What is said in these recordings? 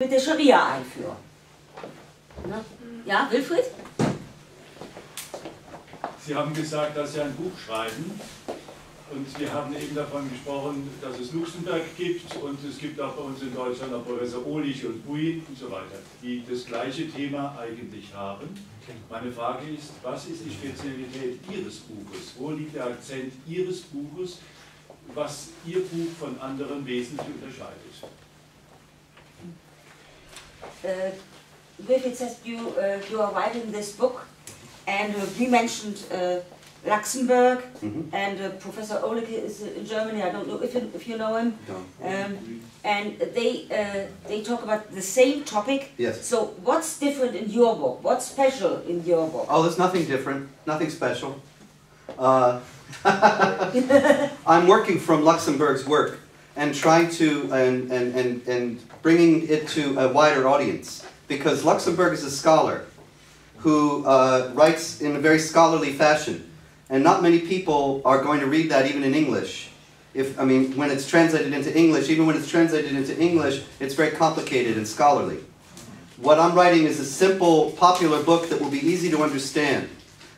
mit der Scharia einführen. Ne? Ja, Wilfried? Sie haben gesagt, dass Sie ein Buch schreiben und wir haben eben davon gesprochen, dass es Luxemburg gibt und es gibt auch bei uns in Deutschland noch Professor Ohlich und Bui und so weiter, die das gleiche Thema eigentlich haben. Meine Frage ist, was ist die Spezialität Ihres Buches? Wo liegt der Akzent Ihres Buches, was Ihr Buch von anderen wesentlich unterscheidet? Wilfried says you are writing this book, and we mentioned Luxembourg, and Professor Ohlich is in Germany. I don't know if you know him. And they talk about the same topic. Yes. So what's different in your book? What's special in your book? Oh, there's nothing different, nothing special. I'm working from Luxembourg's work and trying to and bringing it to a wider audience, because Luxembourg is a scholar who writes in a very scholarly fashion, and not many people are going to read that even in English. When it's translated into English, even when it's translated into English, it's very complicated and scholarly. What I'm writing is a simple, popular book that will be easy to understand,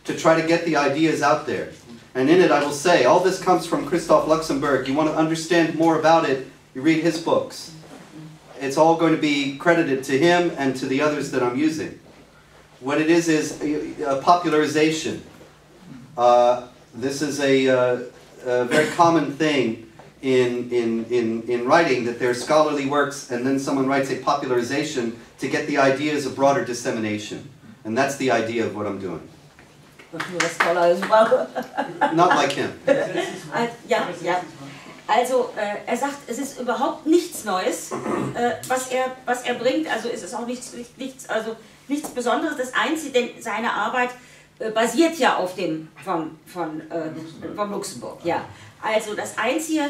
to try to get the ideas out there. And in it I will say, all this comes from Christoph Luxembourg. You want to understand more about it, you read his books. It's all going to be credited to him and to the others that I'm using. What it is a popularization. This is a very common thing in writing, that there's scholarly works and then someone writes a popularization to get the ideas of broader dissemination. And that's the idea of what I'm doing. Not like him. Ja, ja. Also er sagt, es ist überhaupt nichts Neues, was er bringt. Also es ist auch nichts Besonderes. Das Einzige, denn seine Arbeit basiert ja auf dem vom Luxemburg. Ja. Also das Einzige,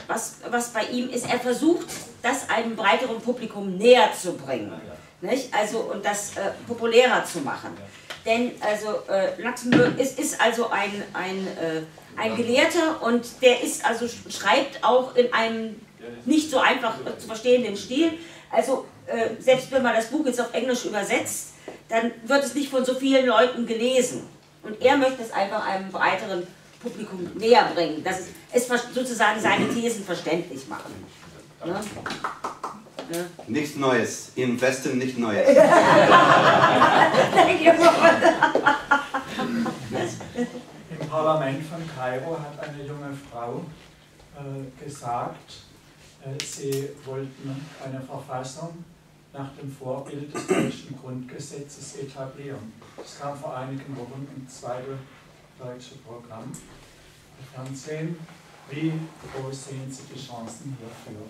was bei ihm ist, er versucht, das einem breiteren Publikum näher zu bringen, nicht? Also, und das populärer zu machen. Denn also Luxemburg ist also ein Gelehrter, und der schreibt auch in einem nicht so einfach zu verstehenden Stil. Also selbst wenn man das Buch jetzt auf Englisch übersetzt, dann wird es nicht von so vielen Leuten gelesen. Und er möchte es einfach einem breiteren Publikum näher bringen, dass es sozusagen seine Thesen verständlich machen. Ne? Ja. Nichts Neues. Im Westen nicht Neues. Im Parlament von Kairo hat eine junge Frau gesagt, sie wollten eine Verfassung nach dem Vorbild des deutschen Grundgesetzes etablieren. Das kam vor einigen Wochen im zweiten deutschen Programm im Fernsehen. Wie groß sehen Sie die Chancen hierfür?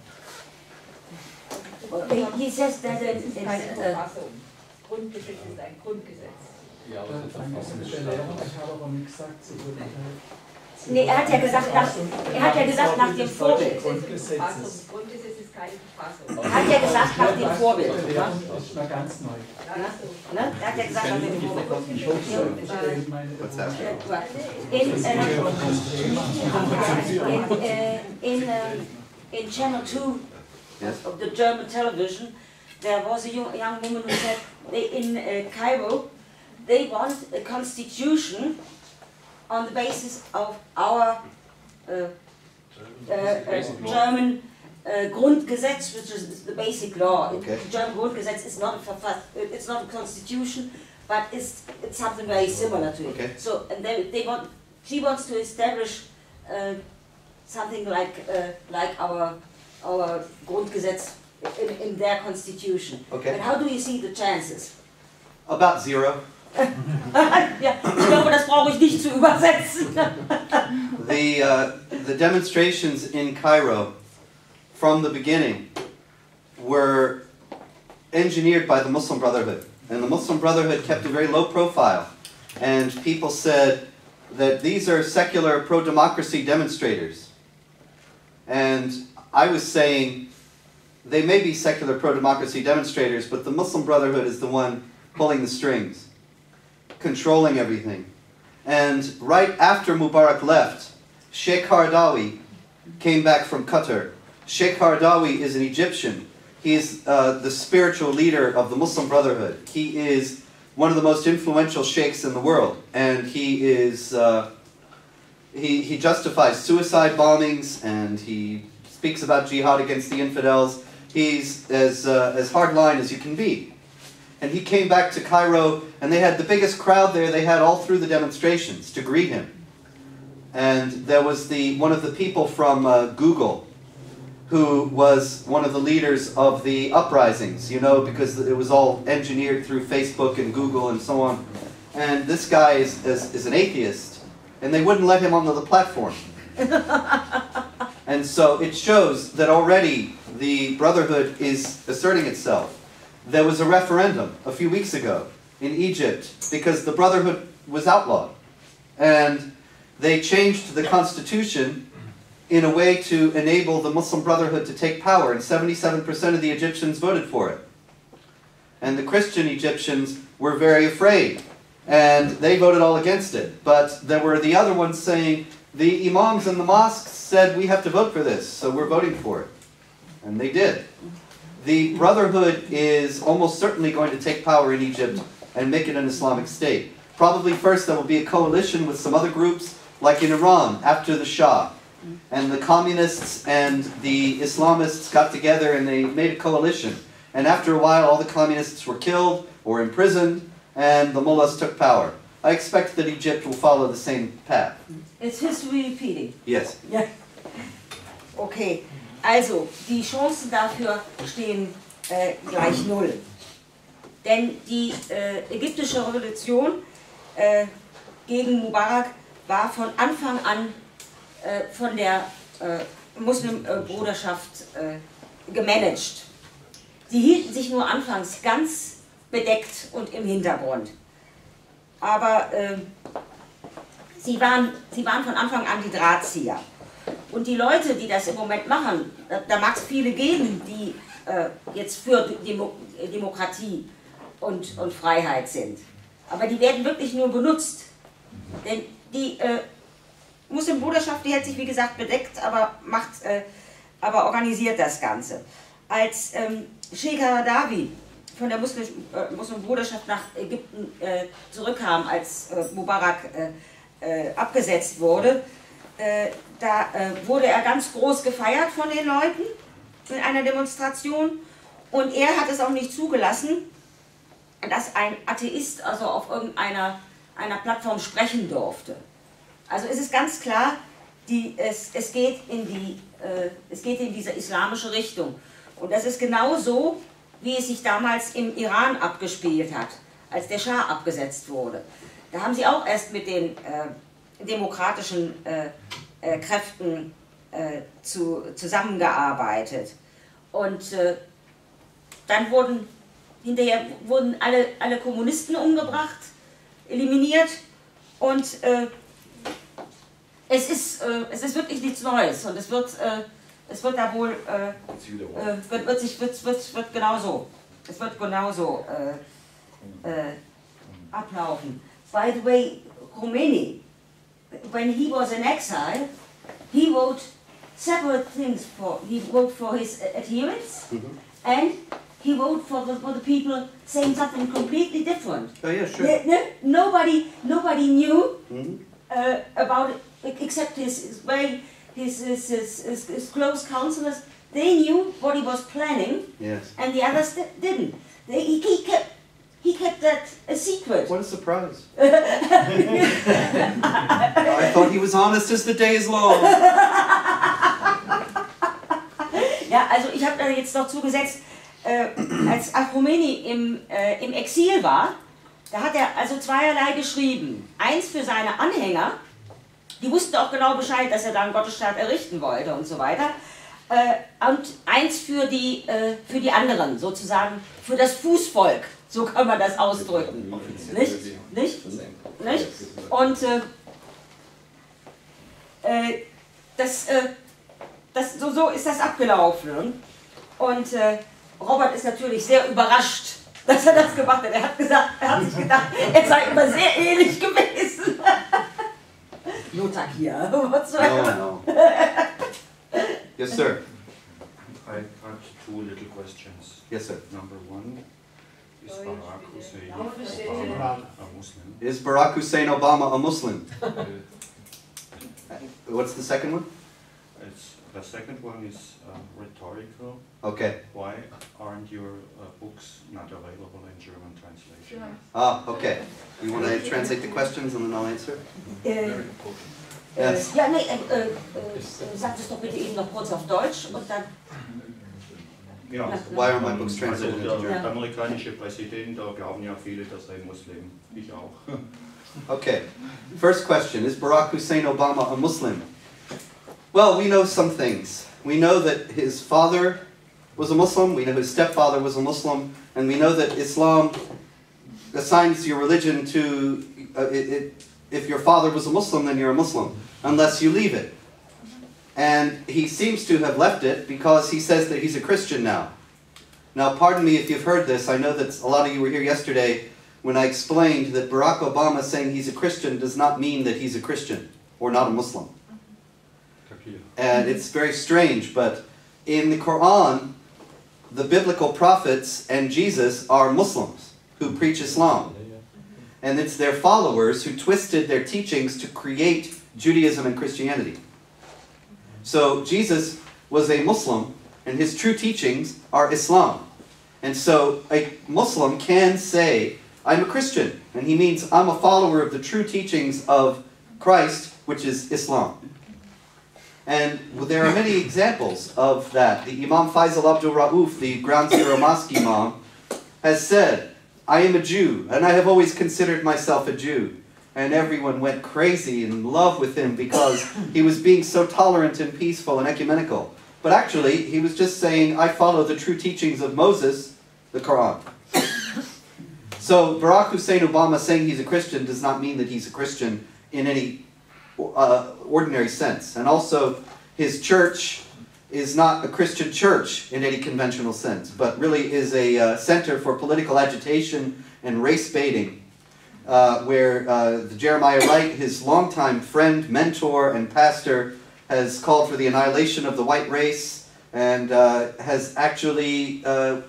He says that Grundgesetz ist ein Grundgesetz. Ja, aber das ist eine Belehrung. Ich habe aber nicht gesagt, Sie würden nee, er hat ja gesagt nach dem Vorbild. Grundgesetz ist keine Verfassung. Er hat ja gesagt nach dem Vorbild. Das ist mal ganz neu. Ne? Er hat ja gesagt nach dem Vorbild. In Channel 2 of the German television, there was a young woman who said in Cairo they want a constitution on the basis of our German Grundgesetz, which is the basic law. Okay. The German Grundgesetz is not it's not a constitution, but it's something very similar to it. Okay. So, and she wants to establish something like our Grundgesetz in their constitution. Okay. And how do you see the chances? About zero. Ja, ich glaube, das brauche ich nicht zu übersetzen. The demonstrations in Cairo from the beginning were engineered by the Muslim Brotherhood. And the Muslim Brotherhood kept a very low profile. And people said that these are secular pro-democracy demonstrators. And I was saying, they may be secular pro-democracy demonstrators, but the Muslim Brotherhood is the one pulling the strings, controlling everything. And right after Mubarak left, Sheikh Hardawi came back from Qatar. Sheikh Hardawi is an Egyptian He's the spiritual leader of the Muslim Brotherhood. He is one of the most influential sheikhs in the world, and he is he justifies suicide bombings, and he speaks about jihad against the infidels. He's as hardline as you can be. And he came back to Cairo, and they had the biggest crowd there they had all through the demonstrations to greet him. And there was one of the people from Google, who was one of the leaders of the uprisings, you know, because it was all engineered through Facebook and Google and so on. And this guy is an atheist, and they wouldn't let him onto the platform. And so it shows that already the Brotherhood is asserting itself. There was a referendum a few weeks ago in Egypt because the Brotherhood was outlawed. And they changed the constitution in a way to enable the Muslim Brotherhood to take power, and 77% of the Egyptians voted for it. And the Christian Egyptians were very afraid, and they voted all against it. But there were the other ones saying, the imams in the mosques said we have to vote for this, so we're voting for it. And they did. The Brotherhood is almost certainly going to take power in Egypt and make it an Islamic state. Probably first there will be a coalition with some other groups, like in Iran, after the Shah. And the communists and the Islamists got together and they made a coalition. And after a while, all the communists were killed or imprisoned, and the mullahs took power. I expect that Egypt will follow the same path. Is history repeating? Yes. Ja. Okay, also die Chancen dafür stehen gleich null. Denn die ägyptische Revolution gegen Mubarak war von Anfang an von der Muslimbruderschaft gemanagt. Sie hielten sich nur anfangs ganz bedeckt und im Hintergrund. Aber sie waren von Anfang an die Drahtzieher. Und die Leute, die das im Moment machen, da mag es viele geben, die jetzt für Demokratie und Freiheit sind. Aber die werden wirklich nur benutzt. Denn die Muslimbruderschaft, die hält sich wie gesagt bedeckt, aber organisiert das Ganze. Als Sheikh Dawi von der Muslimbruderschaft nach Ägypten zurückkam, als Mubarak abgesetzt wurde, da wurde er ganz groß gefeiert von den Leuten in einer Demonstration, und er hat es auch nicht zugelassen, dass ein Atheist also auf irgendeiner Plattform sprechen durfte. Also es ist ganz klar, es geht in diese islamische Richtung. Und das ist genau so, wie es sich damals im Iran abgespielt hat, als der Schah abgesetzt wurde. Da haben sie auch erst mit den demokratischen Kräften zusammengearbeitet. Und dann hinterher wurden alle Kommunisten umgebracht, eliminiert, und es ist wirklich nichts Neues, und es wird da wohl wird genauso ablaufen. By the way, Khomeini, when he was in exile, he wrote several things he wrote for his adherents, and he wrote for the people saying something completely different. Oh yeah, sure. Nobody knew about it except his close counselors. They knew what he was planning, Yes. and the others didn't. He kept that a secret. What a surprise. I thought he was honest as the day is long. Ja, also ich habe da jetzt noch zugesetzt, als Khomeini im Exil war, da hat er also zweierlei geschrieben. Eins für seine Anhänger, die wussten auch genau Bescheid, dass er da einen Gottesstaat errichten wollte und so weiter. Und eins für die anderen, sozusagen für das Fußvolk, so kann man das ausdrücken. Nicht? Und so ist das abgelaufen. Und Robert ist natürlich sehr überrascht, dass er das gemacht hat. Er hat sich gedacht, er sei immer sehr ähnlich gewesen. Lothar hier. No. Yes, sir. I two little questions. Yes, sir. Number one, is Barack Hussein Obama a Muslim? Is Barack Hussein Obama a Muslim? What's the second one? The second one is rhetorical. Okay. Why aren't your books not available in German translation? Sure. Ah, okay. You want to translate the questions and then I'll answer? Yes. Ja, nee, sag das doch bitte eben noch kurz auf Deutsch und dann... Ja. Why are my books translated into Also German? der amerikanische Präsident, da glauben ja viele, dass er ein Muslim. Ich auch. Okay. First question, is Barack Hussein Obama a Muslim? Well, we know some things. We know that his father was a Muslim, we know his stepfather was a Muslim, and we know that Islam assigns your religion to, if your father was a Muslim, then you're a Muslim, unless you leave it. And he seems to have left it because he says that he's a Christian now. Now, pardon me if you've heard this. I know that a lot of you were here yesterday when I explained that Barack Obama saying he's a Christian does not mean that he's a Christian or not a Muslim. And it's very strange, but in the Quran, the biblical prophets and Jesus are Muslims who preach Islam. And it's their followers who twisted their teachings to create Judaism and Christianity. So Jesus was a Muslim, and his true teachings are Islam. And so a Muslim can say, I'm a Christian, and he means I'm a follower of the true teachings of Christ, which is Islam. And there are many examples of that. The Imam Faisal Abdul Rauf, the Ground Zero Mosque Imam, has said, I am a Jew, and I have always considered myself a Jew. And everyone went crazy in love with him because he was being so tolerant and peaceful and ecumenical. But actually, he was just saying, I follow the true teachings of Moses, the Quran. So Barack Hussein Obama saying he's a Christian does not mean that he's a Christian in any ordinary sense. And also, his church is not a Christian church in any conventional sense, but really is a center for political agitation and race baiting, where Jeremiah Wright, his longtime friend, mentor, and pastor, has called for the annihilation of the white race, and has actually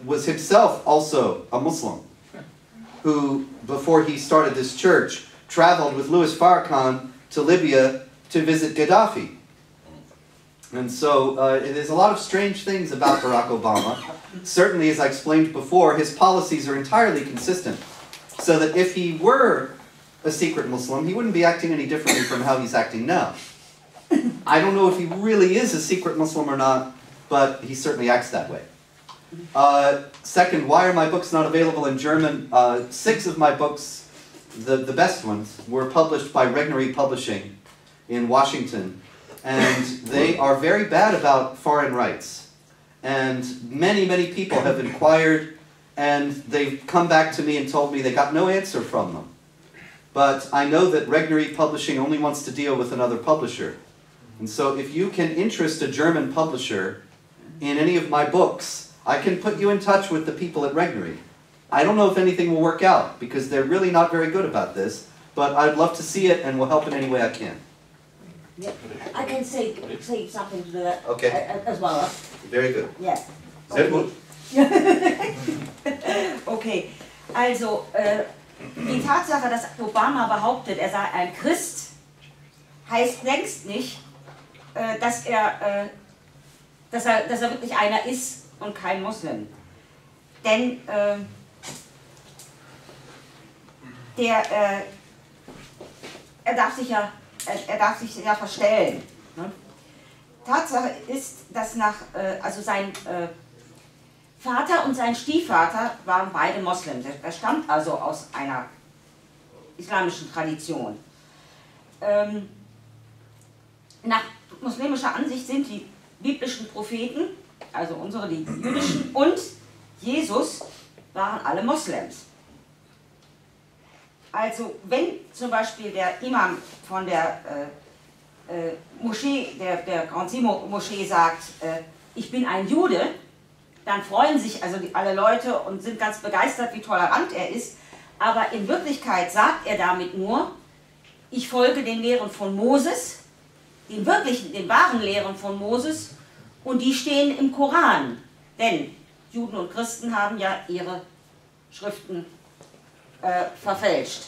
was himself also a Muslim, who, before he started this church, traveled with Louis Farrakhan to Libya to visit Gaddafi. And so there's a lot of strange things about Barack Obama. Certainly, as I explained before, his policies are entirely consistent. So that if he were a secret Muslim, he wouldn't be acting any differently from how he's acting now. I don't know if he really is a secret Muslim or not, but he certainly acts that way. Second, why are my books not available in German? 6 of my books, the best ones, were published by Regnery Publishing in Washington. And they are very bad about foreign rights. And many, many people have inquired, and they've come back to me and told me they got no answer from them. But I know that Regnery Publishing only wants to deal with another publisher. And so if you can interest a German publisher in any of my books, I can put you in touch with the people at Regnery. I don't know if anything will work out, because they're really not very good about this, but I'd love to see it and will help in any way I can. Yeah. I can say something to that as well. Very good. Yeah. Sehr gut. Okay, also die Tatsache, dass Obama behauptet, er sei ein Christ, heißt längst nicht, dass er wirklich einer ist und kein Muslim. Denn er darf sich ja verstellen. Ne? Tatsache ist, dass also sein Vater und sein Stiefvater waren beide Moslems. Er stammt also aus einer islamischen Tradition. Nach muslimischer Ansicht sind die biblischen Propheten, also unsere, die jüdischen, und Jesus waren alle Moslems. Also wenn zum Beispiel der Imam von der Moschee, der Grand Simo Moschee sagt, ich bin ein Jude, dann freuen sich also alle Leute und sind ganz begeistert, wie tolerant er ist. Aber in Wirklichkeit sagt er damit nur, ich folge den Lehren von Moses, den wahren Lehren von Moses, und die stehen im Koran. Denn Juden und Christen haben ja ihre Schriften verfälscht.